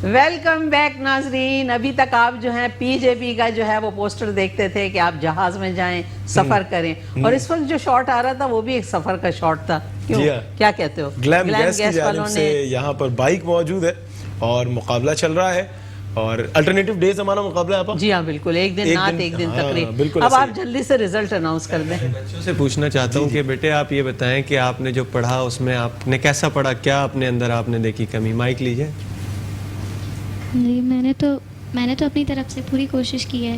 Welcome back ناظرین. ابھی تک آپ جو ہیں پی جے پی کا جو ہے وہ پوسٹر دیکھتے تھے کہ آپ جہاز میں جائیں, سفر کریں, اور اس وقت جو شاٹ آ رہا تھا وہ بھی ایک سفر کا شاٹ تھا. کیوں, کیا کہتے ہو؟ گلیم گیس کی جانب سے یہاں پر بائک موجود ہے اور مقابلہ چل رہا ہے, اور الٹرنیٹو ڈیز ہمارا مقابلہ ہے. جی ہاں بالکل, ایک دن نعت ایک دن تقریب. اب آپ جلدی سے رزلٹ اناؤنس کر دیں. بچوں سے پوچھنا چاہتا ہوں کہ بیٹے آپ یہ بتائیں کہ آپ نے جو پڑھا اس میں آپ نے کیسا پڑھا, کیا اپنے اندر آپ نے دیکھی کمی؟ مائک لیجئے. جی میں نے تو اپنی طرف سے پوری کوشش کی ہے.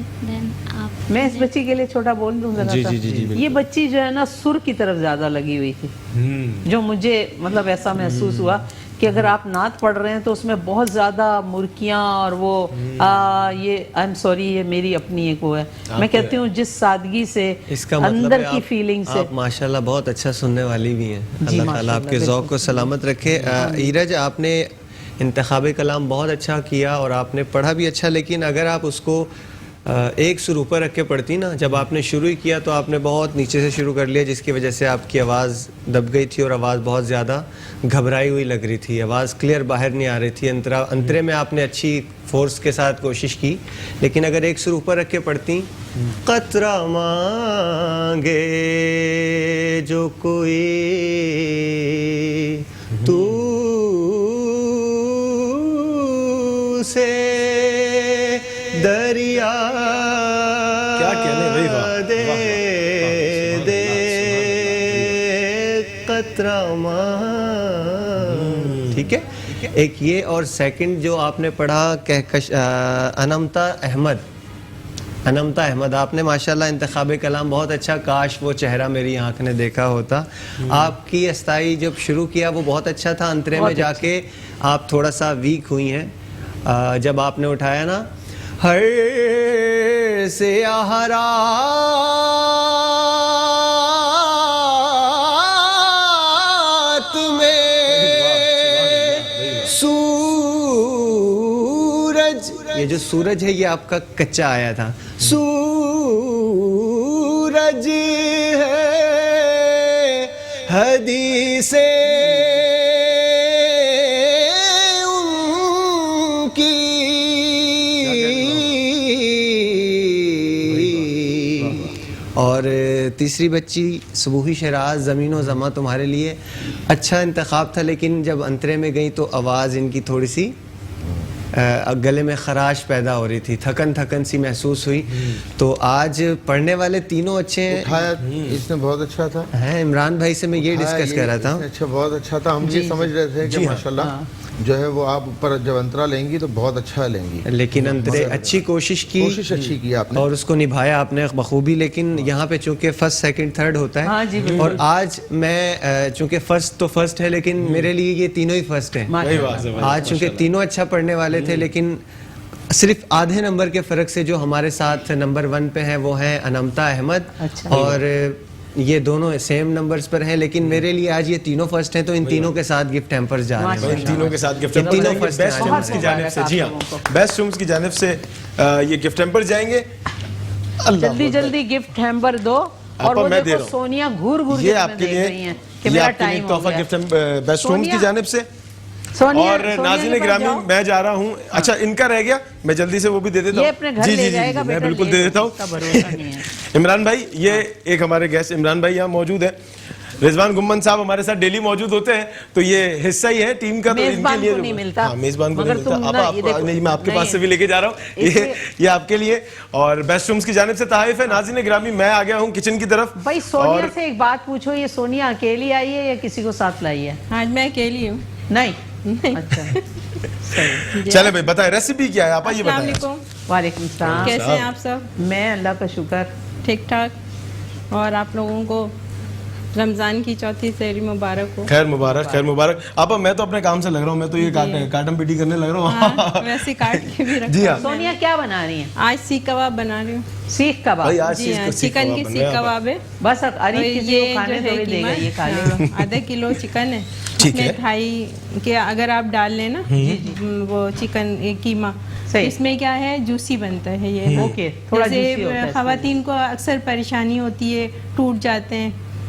میں اس بچی کے لیے چھوٹا بول دوں ذرا سا. یہ بچی جو ہے نا سر کی طرف زیادہ لگی ہوئی تھی, جو مجھے مطلب ایسا محسوس ہوا کہ اگر آپ نعت پڑھ رہے ہیں تو اس میں بہت زیادہ مرکیاں اور وہ یہ آئی ایم سوری, یہ میری اپنی ایک وہ ہے, میں کہتی ہوں جس سادگی سے اندر کی فیلنگ سے. آپ ماشاءاللہ بہت اچھا سننے والی بھی ہیں. اللہ تعالیٰ آپ کے ذوق کو سلامت رکھے. ایرج, آپ نے انتخاب کلام بہت اچھا کیا اور آپ نے پڑھا بھی اچھا, لیکن اگر آپ اس کو ایک سر اوپر رکھ کے پڑھتی نا, جب آپ نے شروع ہی کیا تو آپ نے بہت نیچے سے شروع کر لیا, جس کی وجہ سے آپ کی آواز دب گئی تھی اور آواز بہت زیادہ گھبرائی ہوئی لگ رہی تھی, آواز کلیئر باہر نہیں آ رہی تھی. انترے میں آپ نے اچھی فورس کے ساتھ کوشش کی, لیکن اگر ایک سر اوپر رکھ کے پڑھتی, قطرہ مانگے جو کوئی تو سے دریا دے دے قطرہ مان. ٹھیک ہے, ایک یہ, اور سیکنڈ جو آپ نے پڑھا انمتا احمد, آپ نے ماشاءاللہ انتخاب کلام بہت اچھا. کاش وہ چہرہ میری آنکھ نے دیکھا ہوتا. آپ کی استائی جب شروع کیا وہ بہت اچھا تھا, انترے میں جا کے آپ تھوڑا سا ویک ہوئی ہیں. جب آپ نے اٹھایا نا, ہر سیاہ رات میں سورج, یہ جو سورج ہے یہ آپ کا کچا آیا تھا. سورج ہے حدیث اور تیسری بچی صبوحی شراز, زمین و زماں تمہارے لیے اچھا انتخاب تھا, لیکن جب انترے میں گئی تو آواز ان کی تھوڑی سی گلے میں خراش پیدا ہو رہی تھی, تھکن سی محسوس ہوئی. تو آج پڑھنے والے تینوں اچھے ہیں. اس نے بہت اچھا تھا. عمران بھائی سے میں یہ ڈسکس کر رہا تھا. اچھا, بہت اچھا تھا. ہم یہ سمجھ رہے تھے کہ ماشاءاللہ جو ہے وہ آپ اوپر جب انترا لیں گی تو بہت اچھا لیں گی, لیکن انترے اچھی کوشش اچھی کی آپ نے اور اس کو نبھایا آپ نے بخوبی. لیکن یہاں پہ چونکہ فرسٹ سیکنڈ تھرڈ ہوتا ہے, اور آج میں چونکہ فرسٹ تو فرسٹ ہے, لیکن میرے لیے یہ تینوں ہی فرسٹ ہیں. آج چونکہ تینوں اچھا پڑھنے والے تھے, لیکن صرف آدھے نمبر کے فرق سے جو ہمارے ساتھ نمبر 1 پہ ہیں وہ ہیں انمتا احمد, اور یہ دونوں سیم نمبرز پر ہیں, لیکن میرے لیے آج یہ تینوں فرسٹ ہیں, تو ان تینوں کے ساتھ گفٹ ہیمپرز جا رہے ہیں. تینوں کے ساتھ گفٹ ہیمپرز بیسٹ رومز کی جانب سے. جی ہاں, بیسٹ رومز کی جانب سے یہ گفٹ ہیمپر جائیں گے. جلدی گفٹ ہیمپر دو. اور وہ دیکھو سونیا گھور کے میں دیکھ رہی ہیں کہ میرا ٹائم ہو گیا. گفٹ بیسٹ رومز کی جانب سے. اور ناظرین گرامی میں جا رہا ہوں, اچھا ان کا رہ گیا, میں جلدی سے وہ بھی دے دیتا ہوں. جی میں بالکل دے دیتا ہوں. عمران بھائی, یہ ایک ہمارے گیسٹ عمران بھائی یہاں موجود ہیں. رضوان گمن صاحب ہمارے ساتھ ڈیلی موجود ہوتے ہیں, تو یہ حصہ ہی ہے ٹیم کا, تو ان کے لیے نہیں ملتا. میزبان کو نہیں ملتا. اب میں آپ کے پاس سے بھی لے کے جا رہا ہوں, یہ آپ کے لیے. اور بیسٹ رومز کی جانب سے تحائف ہے. ناظرین گرامی میں آ گیا ہوں کچن کی طرف. بھائی سونیا سے ایک بات پوچھو, یہ سونیا اکیلی آئی ہے یا کسی کو ساتھ لائی ہے؟ آج میں اکیلی ہوں. نہیں, اچھا چلے بھائی بتائیں ریسیپی کیا ہے آپ, یہ بتائیں. وعلیکم السلام. کیسے ہیں آپ سب؟ میں اللہ کا شکر ٹھیک ٹھاک. اور آپ لوگوں کو رمضان کی چوتھی سحری مبارک ہو. خیر مبارک, خیر مبارک. آپا میں تو اپنے کام سے لگ رہا ہوں, میں تو یہ کاٹم پیٹی کرنے لگ رہا ہوں. ویسے کاٹ کے بھی رکھا. جی ہاں. سونیا کیا بنا رہی ہیں آج سیخ کباب بنا رہی ہوں. سیخ کباب؟ جی ہاں, چکن کی سیخ کباب ہے. بس عریف کسی کو کھانے تھوڑی دے گا, یہ کھا لے گا. آدھا کلو چکن ہے, اس میں 2.5 کے اگر آپ ڈال لیں نا وہ چکن قیمہ, اس میں کیا ہے جوسی بنتا ہے یہ. اوکے, تھوڑا جوسی ہوتا ہے. خواتین کو اکثر پریشانی ہوتی ہے, ٹوٹ جاتے ہیں,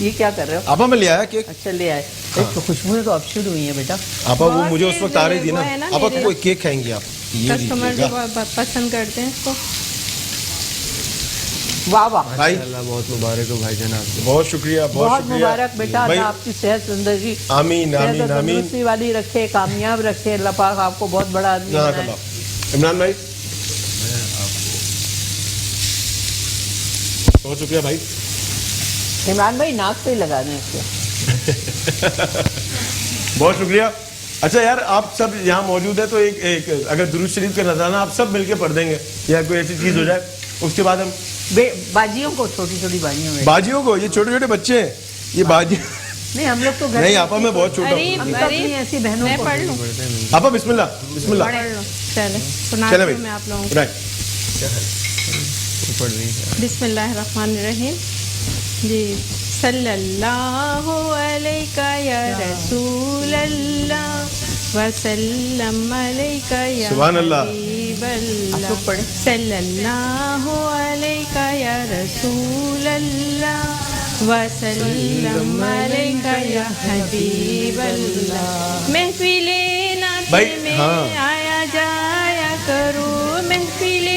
یہ کیا کر رہے ہو آپا میں لے آیا کیک. اچھا لے آئے. تو خوشبوئیں تو اب شروع ہوئی ہیں بیٹا. آپا وہ مجھے اس وقت آ رہی تھی نا. آپا کوئی کیک کھائیں گے آپ؟ کسٹمر جو پسند کرتے ہیں اس کو. واہ واہ بھائی بہت مبارک ہو بھائی جان آپ کو. بہت شکریہ. بہت مبارک بیٹا. اللہ آپ کی صحت زندگی آمین آمین آمین تندرستی والی رکھے, کامیاب رکھے. اللہ پاک آپ کو بہت بڑا آدمی بنائے. عمران بھائی بہت شکریہ بھائی. عمران بھائی ناک پہ ہی لگا دیں اس کو. بہت شکریہ. اچھا یار آپ سب یہاں موجود ہیں تو ایک اگر درود شریف کا نذرانہ آپ سب مل کے پڑھ دیں گے یا کوئی ایسی چیز ہو جائے, اس کے بعد ہم باجیوں کو, چھوٹی چھوٹی باجیوں کو, یہ چھوٹے چھوٹے بچے ہیں یہ باجی نہیں, ہم لوگ تو نہیں آپا میں بہت چھوٹا ہوں. ایسی بہنوں میں کو پڑھ لوں. آپا بسم اللہ بسم اللہ. چلے میں آپ لوگوں کو. بسم اللہ الرحمن الرحیم. جی صلی اللہ علیہ یا رسول اللہ وسلم علیہ یا سبحان اللہ. حبیب اللہ. صلی اللہ علیہ یا رسول اللہ وسلم علیہ یا حبیب اللہ. محفل نعت میں آیا جایا کرو, محفل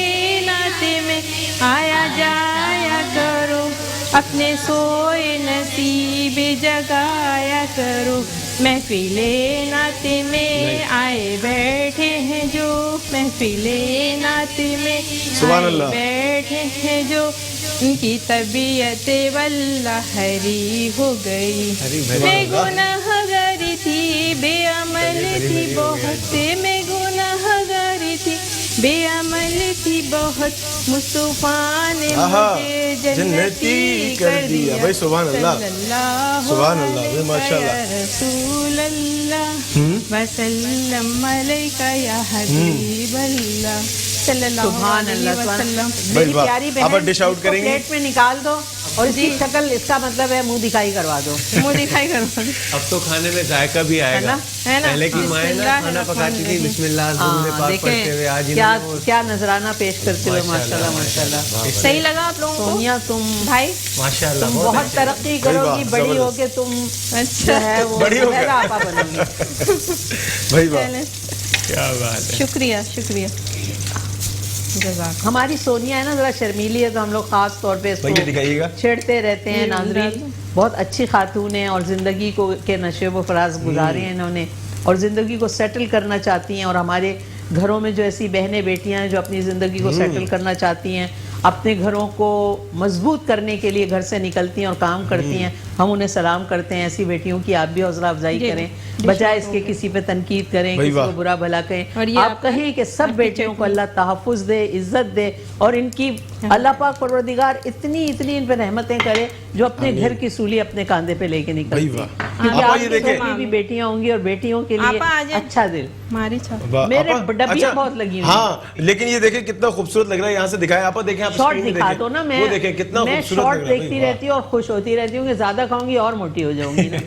نعت میں آیا جایا کرو, اپنے سوئے نصیب جگایا کرو. محفل نعت میں آئے بیٹھے ہیں جو, محفل نعت میں آئے بیٹھے ہیں جو, ان کی طبیعت واللہ ہری ہو گئی. میں گناہ گار تھی, بے عمل تھی بہت, میں گناہ گار تھی, بے عمل تھی بہت, مصطفیٰ نے مجھے جنتی کر دیا. بھائی سبحان اللہ سبحان اللہ ماشاء اللہ. رسول اللہ وسلم علیہ یا حبیب اللہ صلی اللہ علیہ وسلم. میری پیاری بہن ڈش آؤٹ کریں گے, پلیٹ میں نکال دو اور اس کی شکل, اس کا مطلب ہے منہ دکھائی کروا دو. منہ دکھائی کروا دو. اب تو کھانے میں ذائقہ بھی آئے گا. پہلے کی مائیں نا کھانا پکاتی تھی بسم اللہ پاک پڑھتے ہوئے, آج کیا نذرانہ پیش کرتے ہوئے. ماشاءاللہ ماشاءاللہ. صحیح لگا آپ لوگوں کو؟ سونیا تم بھائی ماشاءاللہ تم بہت ترقی کرو گی, بڑی ہو کے تم جو ہے وہ زہرا آپا بنو گی. کیا بات ہے. شکریہ شکریہ. ہماری سونیا ہے نا ذرا شرمیلی ہے, تو ہم لوگ خاص طور پہ اس کو چھیڑتے رہتے ہیں. ناظرین بہت اچھی خاتون ہیں اور زندگی کو کے نشیب و فراز گزارے ہیں انہوں نے, اور زندگی کو سیٹل کرنا چاہتی ہیں. اور ہمارے گھروں میں جو ایسی بہنیں بیٹیاں ہیں جو اپنی زندگی کو سیٹل کرنا چاہتی ہیں, اپنے گھروں کو مضبوط کرنے کے لیے گھر سے نکلتی ہیں اور کام کرتی ہیں, ہم انہیں سلام کرتے ہیں. ایسی بیٹیوں کی آپ بھی حوصلہ افزائی کریں, بجائے اس کے کسی پہ تنقید کریں, کسی کو برا بھلا کہیں. آپ کہیں کہ سب بیٹیوں کو اللہ تحفظ دے, عزت دے, اور ان کی اللہ پاک پروردگار اتنی ان پہ رحمتیں کرے جو اپنے گھر کی سولی اپنے کاندھے پہ لے کے نکلتی ہیں. کیونکہ آپ کے گھر میں بھی بیٹیاں ہوں گی, اور بیٹیوں کے لیے اچھا دل. میرے ڈبیاں بہت لگی ہوئی. ہاں لیکن یہ دیکھیں کتنا خوبصورت لگ رہا ہے, یہاں سے دکھائیں آپ دیکھیں. شارٹ دکھا دو نا, میں شارٹ دیکھتی رہتی ہوں اور خوش ہوتی رہتی ہوں کہ زیادہ کھاؤں گی اور موٹی ہو جاؤں گی نا.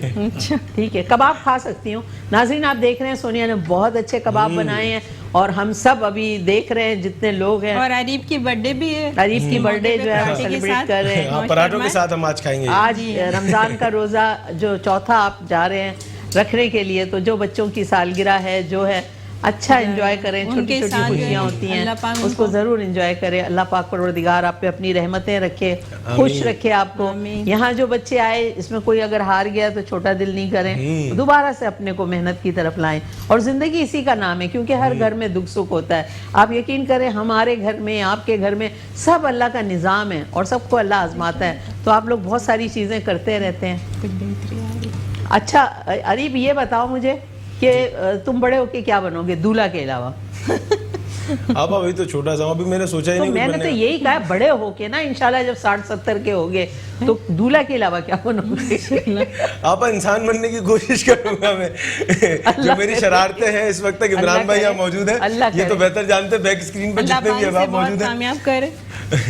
ٹھیک ہے, کباب کھا سکتی ہوں. ناظرین آپ دیکھ رہے ہیں سونیا نے بہت اچھے کباب بنائے ہیں, اور ہم سب ابھی دیکھ رہے ہیں جتنے لوگ ہیں. اور عریب کی برتھ ڈے بھی ہے, عریب کی برتھ ڈے جو ہے سیلیبریٹ کر رہے ہیں. پراٹھوں کے ساتھ ہم آج کھائیں گے. آج رمضان کا روزہ جو چوتھا آپ جا رہے ہیں رکھنے کے لیے, تو جو بچوں کی سالگرہ ہے جو ہے اچھا انجوائے کریں. چھوٹی چھوٹی خوشیاں ہوتی ہیں, اس کو ضرور انجوائے کریں. اللہ پاک پروردگار آپ پہ اپنی رحمتیں رکھے, خوش رکھے آپ کو. یہاں جو بچے آئے اس میں کوئی اگر ہار گیا تو چھوٹا دل نہیں کریں, دوبارہ سے اپنے کو محنت کی طرف لائیں. اور زندگی اسی کا نام ہے, کیونکہ ہر گھر میں دکھ سکھ ہوتا ہے. آپ یقین کریں ہمارے گھر میں, آپ کے گھر میں سب اللہ کا نظام ہے, اور سب کو اللہ آزماتا ہے. تو آپ لوگ بہت ساری چیزیں کرتے رہتے ہیں. اچھا عریب یہ بتاؤ مجھے کہ تم بڑے ہو کے کیا بنو گے دولہا کے علاوہ؟ آپ ابھی تو چھوٹا سا, ابھی میں نے سوچا ہی نہیں. میں نے تو یہی کہا بڑے ہو کے نا انشاءاللہ جب 60-70 کے ہوگے تو دولہا کے علاوہ کیا بنو گے؟ آپ انسان بننے کی کوشش کروں گا میں. جو میری شرارتیں ہیں اس وقت تک عمران بھائی یہاں موجود ہیں, یہ تو بہتر جانتے بیک اسکرین پہ جتنے بھی احباب موجود ہیں.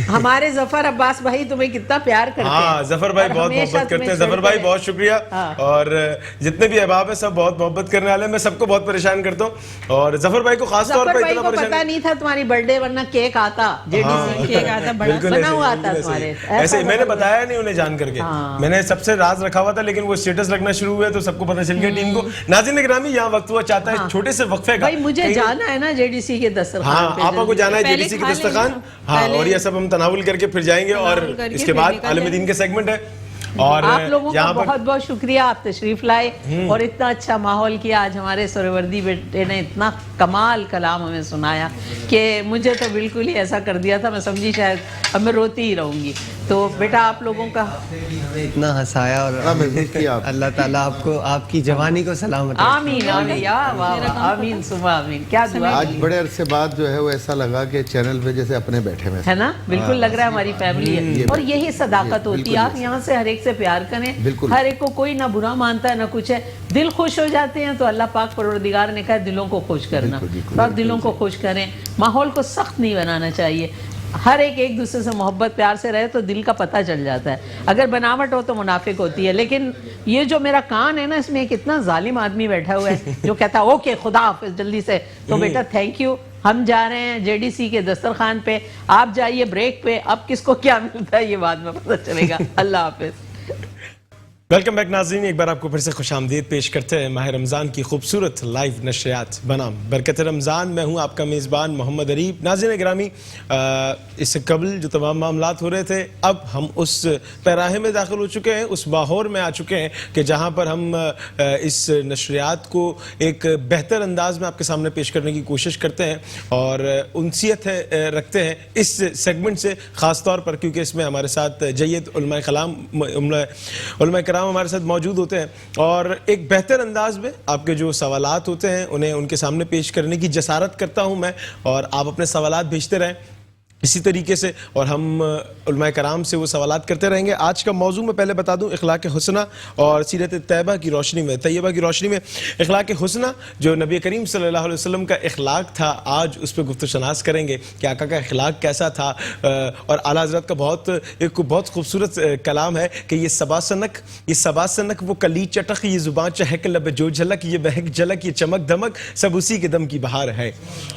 ہمارے ظفر عباس بھائی تمہیں کتنا پیار کرتے ہیں. ہاں ظفر بھائی بہت محبت کرتے ہیں. ظفر بھائی بہت شکریہ. اور جتنے بھی احباب ہیں سب بہت محبت کرنے والے ہیں. میں سب کو بہت پریشان کرتا ہوں اور ظفر بھائی کو خاص طور پر اتنا پریشان. پتا نہیں تھا تمہاری برتھ ڈے ورنہ کیک آتا, کیک آتا بنا ہوا آتا تمہارے. ایسے میں نے بتایا نہیں انہیں جان کر کے, میں نے سب سے راز رکھا ہوا تھا, لیکن وہ اسٹیٹس رکھنا شروع ہوئے تو سب کو پتہ چل گیا ٹیم کو. ناظرین گرامی یہاں وقت ہوا چاہتا ہے چھوٹے سے وقفے کا. بھائی مجھے جانا ہے نا جے ڈی سی کے دسترخوان پہ. ہاں آپ کو جانا ہے جے ڈی سی کے دسترخوان. ہاں اور یہ سب ہم تناول کر کے پھر جائیں گے اور اس کے بعد عالم دین کے سیگمنٹ ہے. اور آپ لوگوں کا بہت بہت شکریہ, آپ تشریف لائے اور اتنا اچھا ماحول کیا. آج ہمارے سہروردی بیٹے نے اتنا کمال کلام ہمیں سنایا کہ مجھے تو بالکل ہی ایسا کر دیا تھا, میں سمجھی شاید اب میں روتی ہی رہوں گی. تو بیٹا آپ لوگوں کا ہمیں اتنا ہنسایا اور اللہ تعالیٰ آپ کو آپ کی جوانی کو سلامت. آمین آمین آمین صبح آمین. کیا دعا آج بڑے عرصے بعد جو ہے وہ ایسا لگا کہ چینل پہ جیسے اپنے بیٹھے ہوئے ہے نا, بالکل لگ رہا ہے ہماری فیملی ہے. اور یہی صداقت ہوتی ہے. آپ یہاں سے ہر ایک سے پیار کریں, ہر ایک کو کوئی نہ برا مانتا ہے نہ کچھ ہے. دل خوش ہو جاتے ہیں تو اللہ پاک پروردگار نے کہا دلوں کو خوش کرنا, تو آپ دلوں کو خوش کریں. ماحول کو سخت نہیں بنانا چاہیے. ہر ایک دوسرے سے محبت پیار سے رہے تو دل کا پتہ چل جاتا ہے. اگر بناوٹ ہو تو منافق ہوتی ہے. لیکن یہ جو میرا کان ہے نا, اس میں ایک اتنا ظالم آدمی بیٹھا ہوا ہے جو کہتا ہے اوکے خدا حافظ جلدی سے. تو بیٹا تھینک یو, ہم جا رہے ہیں جے ڈی سی کے دسترخوان پہ, آپ جائیے بریک پہ. اب کس کو کیا ملتا ہے یہ بعد میں پتہ چلے گا. اللہ حافظ. ویلکم بیک ناظرین, ایک بار آپ کو پھر سے خوش آمدید پیش کرتے ہیں ماہ رمضان کی خوبصورت لائیو نشریات بنام برکت رمضان. میں ہوں آپ کا میزبان محمد عریب. ناظرین گرامی, اس سے قبل جو تمام معاملات ہو رہے تھے, اب ہم اس پیراہے میں داخل ہو چکے ہیں, اس ماحول میں آ چکے ہیں کہ جہاں پر ہم اس نشریات کو ایک بہتر انداز میں آپ کے سامنے پیش کرنے کی کوشش کرتے ہیں اور انسیت رکھتے ہیں اس سیگمنٹ سے, خاص طور پر کیونکہ اس میں ہمارے ساتھ جید علماء کرام ہمارے ساتھ موجود ہوتے ہیں اور ایک بہتر انداز میں آپ کے جو سوالات ہوتے ہیں انہیں ان کے سامنے پیش کرنے کی جسارت کرتا ہوں میں, اور آپ اپنے سوالات بھیجتے رہیں اسی طریقے سے اور ہم علماء کرام سے وہ سوالات کرتے رہیں گے. آج کا موضوع میں پہلے بتا دوں, اخلاق حسنہ اور سیرت طیبہ کی روشنی میں اخلاق حسنہ جو نبی کریم صلی اللہ علیہ وسلم کا اخلاق تھا, آج اس پہ گفت و شناس کریں گے کہ آقا کا اخلاق کیسا تھا. اور اعلیٰ حضرت کا ایک بہت خوبصورت کلام ہے کہ یہ سبا سنک وہ کلی چٹک, یہ زبان چہک لب جو جھلک, یہ بہک جھلک, یہ چمک دمک, سب اسی کے دم کی بہار ہے.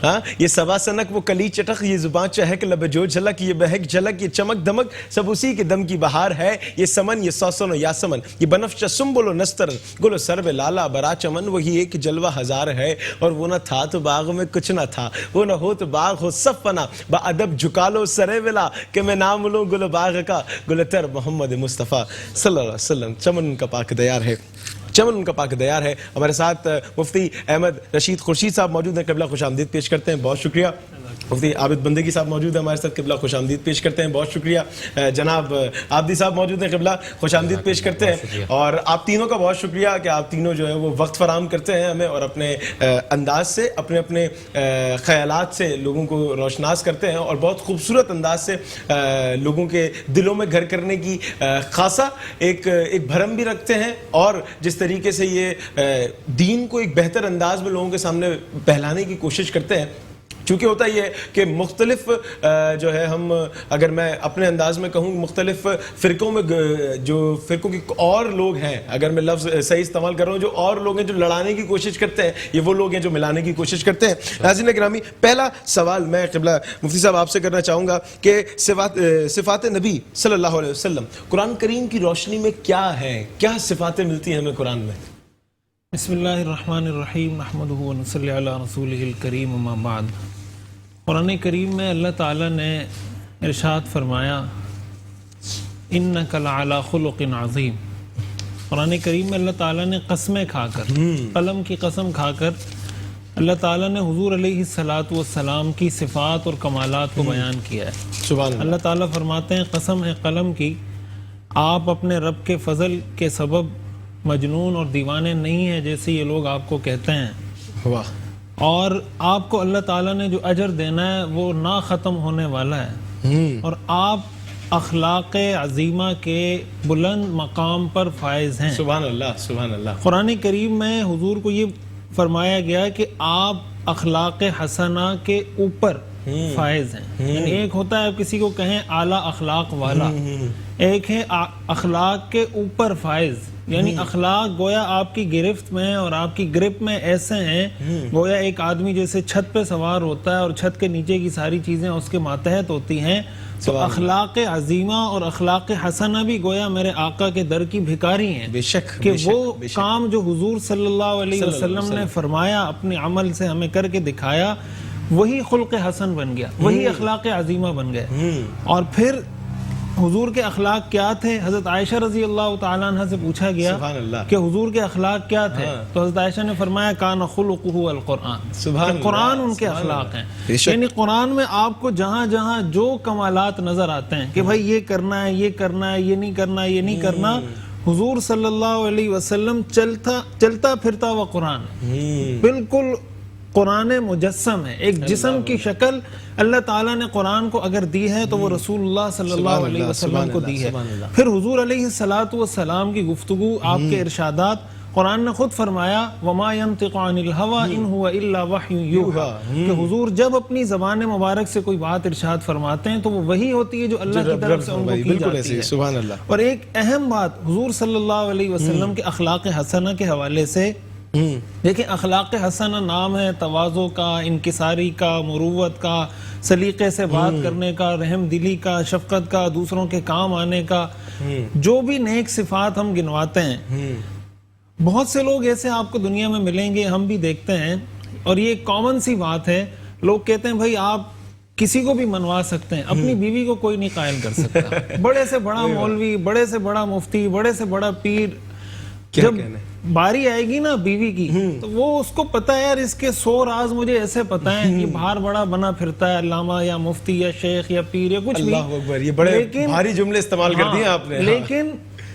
ہاں یہ سبا سنک وہ کلی چٹک, یہ زبان چہک لب جو جھلک, یہ بہک جھلک, یہ چمک دمک, سب اسی کے دم کی بہار ہے. یہ سمن, یہ سوسن و یاسمن, یہ بنفش سنبل و نستر, گل و سرو لالا برا چمن, وہی ایک جلوہ ہزار ہے. اور وہ نہ تھا تو باغ میں کچھ نہ تھا, وہ نہ ہو تو باغ ہو سب فنا, با ادب جھکا لو سرے ولا, کہ میں نام لوں گل باغ کا گلتر محمد مصطفیٰ صلی اللہ علیہ وسلم. چمن ان کا پاک دیار ہے. ہمارے ساتھ مفتی احمد رشید خورشید صاحب موجود ہیں, قبلہ خوش آمدید پیش کرتے ہیں, بہت شکریہ. مفتی عابد بندگی صاحب موجود ہیں ہمارے ساتھ, قبلہ خوش آمدید پیش کرتے ہیں, بہت شکریہ. جناب عابدی صاحب موجود ہیں, قبلہ خوش آمدید پیش کرتے ہیں. اور آپ تینوں کا بہت شکریہ کہ آپ تینوں جو ہے وہ وقت فراہم کرتے ہیں ہمیں اور اپنے انداز سے, اپنے خیالات سے لوگوں کو روشناس کرتے ہیں اور بہت خوبصورت انداز سے لوگوں کے دلوں میں گھر کرنے کی خاصا ایک بھرم بھی رکھتے ہیں. اور جس طریقے سے یہ دین کو ایک بہتر انداز میں لوگوں کے سامنے پھیلانے کی کوشش کرتے ہیں, چونکہ ہوتا یہ کہ مختلف جو ہے ہم اگر میں اپنے انداز میں کہوں مختلف فرقوں میں جو فرقوں کی اور لوگ ہیں, اگر میں لفظ صحیح استعمال کر رہا ہوں, جو اور لوگ ہیں جو لڑانے کی کوشش کرتے ہیں, یہ وہ لوگ ہیں جو ملانے کی کوشش کرتے ہیں. ناظرین گرامی, پہلا سوال میں قبلہ مفتی صاحب آپ سے کرنا چاہوں گا کہ صفات نبی صلی اللہ علیہ وسلم قرآن کریم کی روشنی میں کیا ہے, کیا صفاتیں ملتی ہیں ہمیں قرآن میں؟ بسم اللہ الرحمن الرحیم, نحمدہ و نصلی علی رسولہ الکریم, اما بعد. قرآن کریم میں اللہ تعالیٰ نے ارشاد فرمایا انک لعلی خلق عظیم. قرآن کریم میں اللہ تعالیٰ نے قسمیں کھا کر, قلم کی قسم کھا کر اللہ تعالیٰ نے حضور علیہ الصلاۃ والسلام کی صفات اور کمالات کو بیان کیا ہے. سبحان اللہ. اللہ تعالیٰ فرماتے ہیں قسم ہے قلم کی, آپ اپنے رب کے فضل کے سبب مجنون اور دیوانے نہیں ہیں جیسے یہ لوگ آپ کو کہتے ہیں. واہ. اور آپ کو اللہ تعالیٰ نے جو اجر دینا ہے وہ نہ ختم ہونے والا ہے, اور آپ اخلاق عظیمہ کے بلند مقام پر فائز ہیں. سبحان اللہ, سبحان اللہ. قرآن کریم میں حضور کو یہ فرمایا گیا کہ آپ اخلاق حسنہ کے اوپر فائز ہیں. یعنی ایک ہوتا ہے کسی کو کہیں اعلیٰ اخلاق والا, ایک ہے اخلاق کے اوپر فائز. یعنی اخلاق گویا آپ کی گرفت میں اور آپ کی گرپ میں ایسے ہیں گویا ایک آدمی جیسے چھت پہ سوار ہوتا ہے اور چھت کے نیچے کی ساری چیزیں اس کے ماتحت ہوتی ہیں, تو اخلاق عظیمہ اور اخلاق حسنہ بھی گویا میرے آقا کے در کی بھکاری ہیں. بے شک کہ وہ کام جو حضور صلی اللہ علیہ وسلم نے فرمایا, اپنے عمل سے ہمیں کر کے دکھایا, وہی خلق حسن بن گیا, وہی اخلاق عظیمہ بن گئے. اور پھر حضور کے اخلاق کیا تھے؟ حضرت عائشہ رضی اللہ تعالیٰ عنہ سے پوچھا گیا کہ حضور کے اخلاق کیا تھے, تو حضرت عائشہ نے فرمایا کان خلقہ القرآن, قرآن ان کے اخلاق ہیں. یعنی قرآن میں آپ کو جہاں جہاں جو کمالات نظر آتے ہیں کہ بھائی یہ کرنا ہے, یہ کرنا ہے, یہ نہیں کرنا, یہ نہیں کرنا, حضور صلی اللہ علیہ وسلم چلتا پھرتا وہ قرآن, بالکل قرآن مجسم ہے, ایک جسم کی شکل اللہ تعالیٰ نے قرآن کو اگر دی ہے تو وہ رسول اللہ صلی اللہ علیہ وسلم کو دی ہے. پھر حضور علیہ السلام کی گفتگو, آپ کے ارشادات, قرآن نے خود فرمایا وَمَا يَنْطِقُ عَنِ الْهَوَىٰ إِنْ هُوَ إِلَّا وَحْيٌ يُوحَىٰ, کہ حضور جب اپنی زبان مبارک سے کوئی بات ارشاد فرماتے ہیں تو وہ وہی ہوتی ہے جو اللہ کی طرف سے ان کو کی جاتی ہے. سبحان اللہ. اور ایک اہم بات حضور صلی اللہ علیہ وسلم کے اخلاق حسنہ کے حوالے سے دیکھیں, اخلاق حسنہ نام ہے تواضع کا, انکساری کا, مروت کا, سلیقے سے بات کرنے کا, رحم دلی کا, شفقت کا, دوسروں کے کام آنے کا, جو بھی نیک صفات ہم گنواتے ہیں. بہت سے لوگ ایسے آپ کو دنیا میں ملیں گے, ہم بھی دیکھتے ہیں, اور یہ ایک کامن سی بات ہے, لوگ کہتے ہیں بھائی آپ کسی کو بھی منوا سکتے ہیں, اپنی بیوی کو کوئی نہیں قائل کر سکتا. بڑے سے بڑا مولوی, بڑے سے بڑا مفتی, بڑے سے بڑا پیر, جب باری آئے گی نا بیوی کی تو وہ اس کو پتا ہے یار اس کے 100 راز مجھے ایسے پتا ہے, یہ باہر بڑا بنا پھرتا ہے, علامہ یا مفتی یا شیخ یا پیر یا کچھ بھی. اللہ اکبر, یہ بڑے بھاری جملے استعمال کر دیے آپ نے. لیکن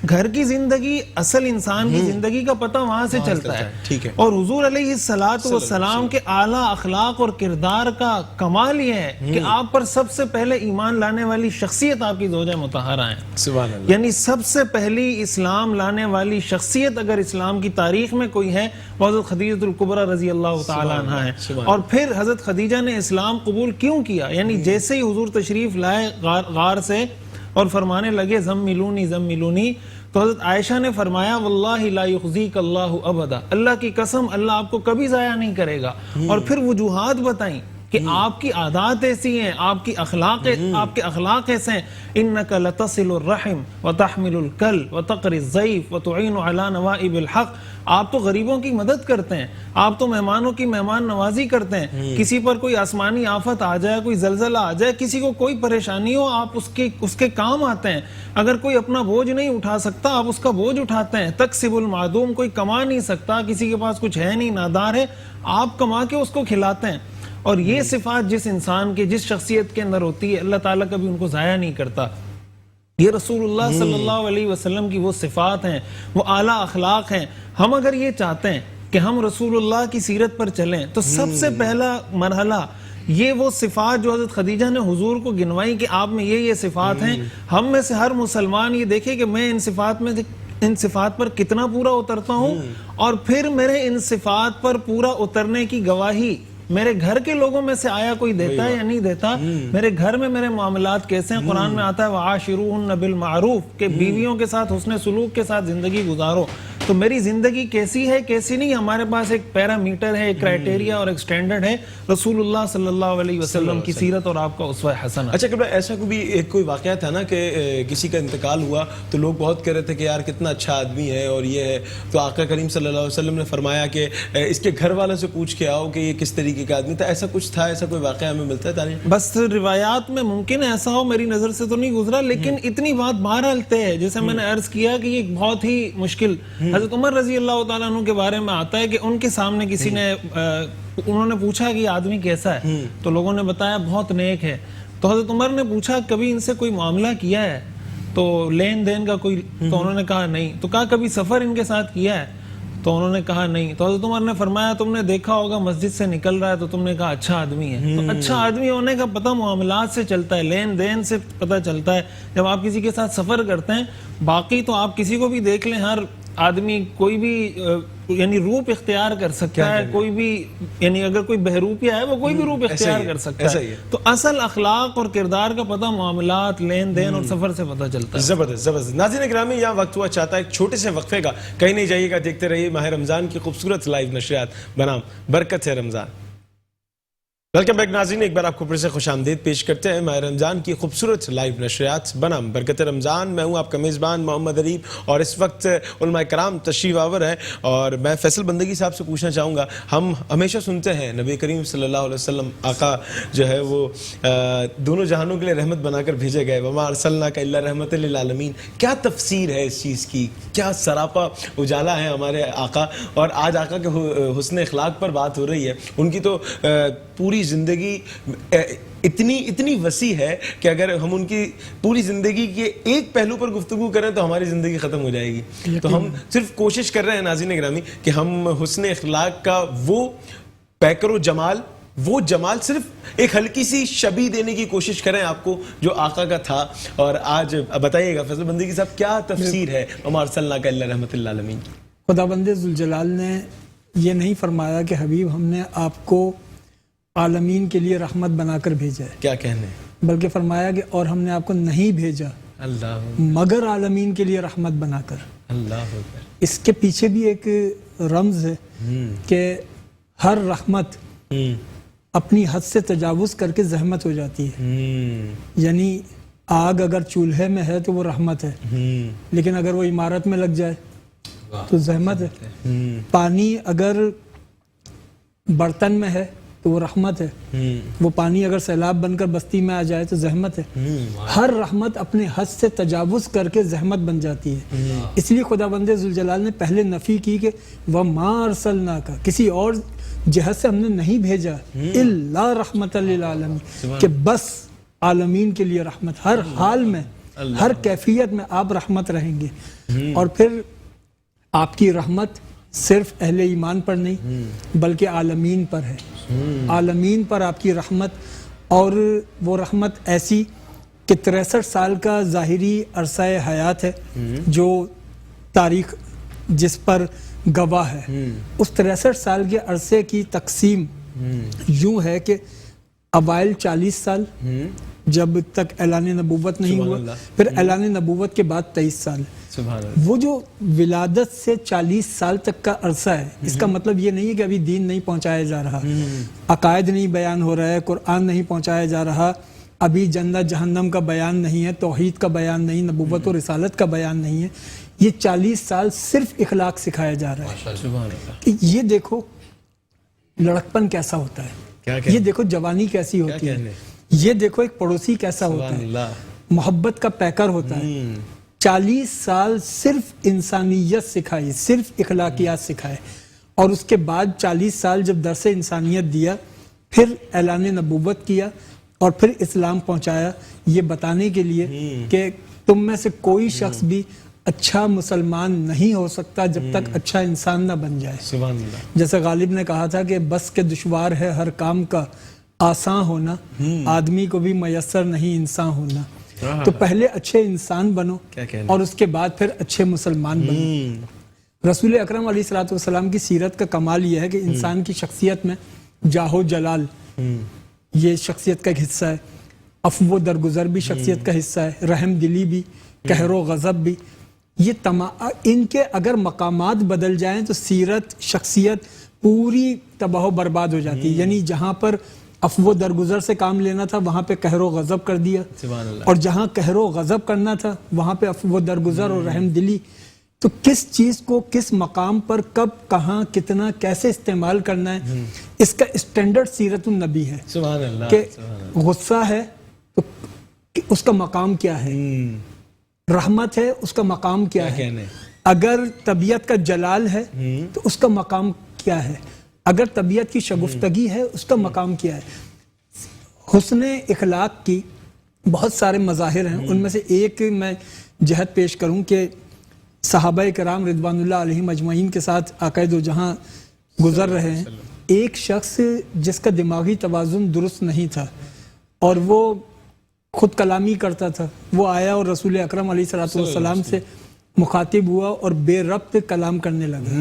گھر کی زندگی, اصل انسان کی زندگی کا پتہ وہاں سے چلتا ہے. ٹھیک ہے. اور حضور علیہ السلام کے اعلیٰ اخلاق اور کردار کا کمال یہ ہے کہ آپ پر سب سے پہلے ایمان لانے والی شخصیت آپ کی زوجہ مطہرہ ہیں. سبحان اللہ. یعنی سب سے پہلی اسلام لانے والی شخصیت اگر اسلام کی تاریخ میں کوئی ہے وہ حضرت خدیجہ الکبریٰ رضی اللہ تعالیٰ عنہ ہے. اور پھر حضرت خدیجہ نے اسلام قبول کیوں کیا؟ یعنی جیسے ہی حضور تشریف لائے غار سے اور فرمانے لگے زملونی زملونی, تو حضرت عائشہ نے فرمایا واللہ لا یخزیک اللہ ابدا, اللہ کی قسم اللہ آپ کو کبھی ضائع نہیں کرے گا. اور پھر وجوہات بتائیں کہ آپ کی عادات ایسی ہیں, آپ کے اخلاق ایسے ہیں. انک لتصل الرحم وتحمل الکل وتقری الضیف وتعین علی نوائب الحق, آپ تو غریبوں کی مدد کرتے ہیں, آپ تو مہمانوں کی مہمان نوازی کرتے ہیں. کسی پر کوئی آسمانی آفت آ جائے, کوئی زلزلہ آ جائے, کسی کو کوئی پریشانی ہو, آپ اس کے کام آتے ہیں. اگر کوئی اپنا بوجھ نہیں اٹھا سکتا آپ اس کا بوجھ اٹھاتے ہیں. تکسب المعدوم, کوئی کما نہیں سکتا, کسی کے پاس کچھ ہے نہیں, نادار ہے, آپ کما کے اس کو کھلاتے ہیں. اور یہ صفات جس انسان کے, جس شخصیت کے اندر ہوتی ہے, اللہ تعالیٰ کبھی ان کو ضائع نہیں کرتا. یہ رسول اللہ صلی اللہ علیہ وسلم کی وہ صفات ہیں, وہ اعلیٰ اخلاق ہیں. ہم اگر یہ چاہتے ہیں کہ ہم رسول اللہ کی سیرت پر چلیں تو سب سے پہلا مرحلہ یہ وہ صفات جو حضرت خدیجہ نے حضور کو گنوائی کہ آپ میں یہ صفات ہیں. ہم میں سے ہر مسلمان یہ دیکھے کہ میں ان صفات پر کتنا پورا اترتا ہوں, اور پھر میرے ان صفات پر پورا اترنے کی گواہی میرے گھر کے لوگوں میں سے آیا کوئی دیتا ہے یا نہیں دیتا. میرے گھر میں میرے معاملات کیسے ہیں؟ قرآن میں آتا ہے وَعَاشِرُوهُنَّ بِالْمَعْرُوفِ کہ بیویوں کے ساتھ حسن سلوک کے ساتھ زندگی گزارو. تو میری زندگی کیسی ہے کیسی نہیں, ہمارے پاس ایک پیرامیٹر ہے, ایک کرائٹیریا اور ایک سٹینڈرڈ ہے, رسول اللہ صلی اللہ علیہ وسلم کی سیرت اور آپ کا اسوہ حسنہ. اچھا کہ ایسا کوئی واقعہ تھا نا کہ کسی کا انتقال ہوا تو لوگ بہت کہہ رہے تھے کہ یار کتنا اچھا آدمی ہے اور یہ ہے, تو آقا کریم صلی اللہ علیہ وسلم نے فرمایا کہ اس کے گھر والوں سے پوچھ کے آؤ کہ یہ کس طریقے کا آدمی تھا. ایسا کچھ تھا, ایسا کوئی واقعہ ہمیں ملتا ہے تاریخ؟ بس روایات میں ممکن ایسا ہو, میری نظر سے تو نہیں گزرا, لیکن اتنی بات بہرحال طے ہے جیسے میں نے عرض کیا کہ یہ بہت ہی مشکل. حضرت عمر رضی اللہ تعالیٰ عنہ کے بارے میں آتا ہے کہ ان کے سامنے کسی نے, انہوں نے پوچھا کہ یہ آدمی کیسا ہے, تو لوگوں نے بتایا بہت نیک ہے. تو حضرت عمر نے پوچھا کبھی ان سے کوئی معاملہ کیا ہے, تو لین دین کا کوئی, تو انہوں نے کہا نہیں. تو کہا کبھی سفر ان کے ساتھ کیا ہے, تو انہوں نے کہا نہیں. تو حضرت عمر نے فرمایا تم نے دیکھا ہوگا مسجد سے نکل رہا ہے تو تم نے کہا اچھا آدمی ہے. تو اچھا آدمی ہونے کا پتہ معاملات سے چلتا ہے, لین دین سے پتہ چلتا ہے. جب آپ کسی کے ساتھ سفر کرتے ہیں, باقی تو آپ کسی کو بھی دیکھ لیں, ہر آدمی کوئی بھی یعنی روپ اختیار کر سکتا ہے کوئی بھی, یعنی اگر کوئی بہروپیہ ہے وہ کوئی بھی روپ اختیار کر سکتا ہے. تو اصل اخلاق اور کردار کا پتہ معاملات, لین دین اور سفر سے پتہ چلتا ہے. زبردست زبردست. ناظرین گرامی, یہاں وقت ہوا چاہتا ہے ایک چھوٹے سے وقفے کا, کہیں نہیں جائیے گا, دیکھتے رہیے ماہ رمضان کی خوبصورت لائیو نشریات بنام برکت ہے رمضان. ویلکم بیک ناظرین, ایک بار آپ کو پھر سے خوش آمدید پیش کرتے ہیں ماہ رمضان کی خوبصورت لائیو نشریات بنام برکت رمضان. میں ہوں آپ کا میزبان محمد عریب, اور اس وقت علماء کرام تشریف آور ہیں, اور میں فیصل بندگی صاحب سے پوچھنا چاہوں گا, ہم ہمیشہ سنتے ہیں نبی کریم صلی اللہ علیہ وسلم آقا جو ہے وہ دونوں جہانوں کے لیے رحمت بنا کر بھیجے گئے, وما ارسلناک الا رحمۃ للعالمین. کیا تفسیر ہے اس چیز کی, کیا سراپا اجالا ہے ہمارے آقا. اور آج آقا کے حسن اخلاق پر بات ہو رہی ہے, ان کی تو پوری زندگی اتنی وسیع ہے کہ اگر ہم ان کی پوری زندگی کے ایک پہلو پر گفتگو کریں تو ہماری زندگی ختم ہو جائے گی. تو ہم صرف کوشش کر رہے ہیں ناظرین گرامی کہ ہم حسن اخلاق کا وہ پیکر و جمال, وہ جمال صرف ایک ہلکی سی شبیہ دینے کی کوشش کریں آپ کو جو آقا کا تھا. اور آج بتائیے گا فیصل بندگی صاحب, کیا تفسیر ہے وما ارسلناک الا رحمۃ للعالمین. خداوند ذوالجلال نے یہ نہیں فرمایا کہ حبیب ہم نے آپ کو عالمین کے لیے رحمت بنا کر بھیجا ہے, کیا کہنے, بلکہ فرمایا کہ اور ہم نے آپ کو نہیں بھیجا مگر عالمین کے لیے رحمت بنا کر. اس کے پیچھے بھی ایک رمز ہے کہ ہر رحمت اپنی حد سے تجاوز کر کے زحمت ہو جاتی ہے. یعنی آگ اگر چولہے میں ہے تو وہ رحمت ہے, لیکن اگر وہ عمارت میں لگ جائے تو زحمت ہے. پانی اگر برتن میں ہے تو وہ رحمت ہے, وہ پانی اگر سیلاب بن کر بستی میں آ جائے تو زحمت ہے. ہر رحمت اپنے حد سے تجاوز کر کے زحمت بن جاتی ہے. اس لیے خداوند ذوالجلال نے پہلے نفی کی کہ وَمَا أَرْسَلْنَاكَ, کسی اور جہت سے ہم نے نہیں بھیجا اِلَّا رَحْمَةً لِلْعَالَمِينَ, کہ بس عالمین کے لیے رحمت. ہر حال میں, ہر کیفیت میں آپ رحمت رہیں گے. اور پھر آپ کی رحمت صرف اہل ایمان پر نہیں بلکہ عالمین پر ہے. عالمین پر آپ کی رحمت, اور وہ رحمت ایسی کہ 63 سال کا ظاہری عرصہ حیات ہے جو تاریخ جس پر گواہ ہے. اس 63 سال کے عرصے کی تقسیم یوں ہے کہ اوائل 40 سال جب تک اعلان نبوت نہیں ہوا, پھر اعلان نبوت کے بعد 23 سال. وہ جو ولادت سے 40 سال تک کا عرصہ ہے, اس کا مطلب یہ نہیں ہے کہ ابھی دین نہیں پہنچایا جا رہا, عقائد نہیں بیان ہو رہا ہے, قرآن نہیں پہنچایا جا رہا, ابھی جنت جہنم کا بیان نہیں ہے, توحید کا بیان نہیں, نبوت و رسالت کا بیان نہیں ہے. یہ 40 سال صرف اخلاق سکھایا جا رہا ہے. یہ دیکھو لڑکپن کیسا ہوتا ہے, یہ دیکھو جوانی کیسی ہوتی ہے, یہ دیکھو ایک پڑوسی کیسا ہوتا ہے, محبت کا پیکر ہوتا ہے. 40 سال صرف انسانیت سکھائی, صرف اخلاقیات سکھائے, اور اس کے بعد 40 سال جب درس انسانیت دیا, پھر اعلان نبوت کیا, اور پھر اسلام پہنچایا, یہ بتانے کے لیے کہ تم میں سے کوئی شخص بھی اچھا مسلمان نہیں ہو سکتا جب تک اچھا انسان نہ بن جائے. سبحان اللہ. جیسے غالب نے کہا تھا کہ بس کے دشوار ہے ہر کام کا آسان ہونا, آدمی کو بھی میسر نہیں انسان ہونا. تو پہلے اچھے انسان بنو اور اس کے بعد پھر اچھے مسلمان بنو. رسول اکرم علیہ الصلوۃ والسلام کی سیرت کا کمال یہ ہے کہ انسان کی شخصیت میں جاہ و جلال یہ شخصیت کا ایک حصہ ہے, عفو و درگزر بھی شخصیت کا حصہ ہے, رحم دلی بھی, قہر و غضب بھی. یہ ان کے اگر مقامات بدل جائیں تو سیرت, شخصیت پوری تباہ و برباد ہو جاتی ہے. یعنی جہاں پر عفو و درگزر سے کام لینا تھا وہاں پہ قہر و غضب کر دیا, اور جہاں قہر و غضب کرنا تھا وہاں پہ عفو و درگزر اور رحم دلی. تو کس چیز کو کس مقام پر کب کہاں کتنا کیسے استعمال کرنا ہے, اس کا اسٹینڈرڈ سیرت النبی ہے. کہ غصہ ہے تو اس کا مقام کیا ہے, رحمت ہے اس کا مقام کیا ہے, اگر طبیعت کا جلال ہے تو اس کا مقام کیا ہے, اگر طبیعت کی شگفتگی ہے اس کا مقام کیا ہے. حسن اخلاق کی بہت سارے مظاہر ہیں, ان میں سے ایک میں جہت پیش کروں کہ صحابہ کرام رضوان اللہ علیہم اجمعین کے ساتھ آقا دو جہاں گزر رہے ہیں. ایک شخص جس کا دماغی توازن درست نہیں تھا اور وہ خود کلامی کرتا تھا, وہ آیا اور رسول اکرم علیہ الصلوۃ والسلام سے مخاطب ہوا اور بے ربط کلام کرنے لگا.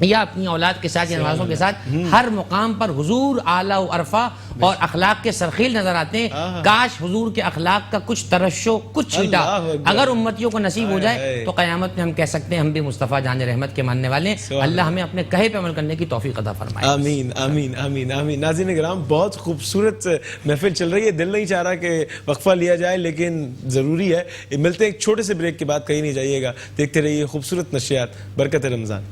یا اپنی اولاد کے ساتھ یا نوازوں کے ساتھ، ہر مقام پر حضور اعلیٰ و عرفہ اور اخلاق کے سرخیل نظر آتے ہیں. کاش حضور کے اخلاق کا کچھ ترشو، کچھ چھیٹا اگر امتیوں کو نصیب ہو جائے تو قیامت میں ہم کہہ سکتے ہیں ہم بھی مصطفیٰ جان رحمت کے ماننے والے ہیں. اللہ ہمیں اپنے کہے پہ عمل کرنے کی توفیق عطا فرمائے. آمین آمین آمین آمین. ناظرین کرام، بہت خوبصورت محفل چل رہی ہے. دل نہیں چاہ رہا کہ وقفہ لیا جائے لیکن ضروری ہے. ملتے ہیں ایک چھوٹے سے بریک کے بعد، کہیں نہیں جائیے گا. دیکھتے رہیے خوبصورت نشریات. برکت رمضان.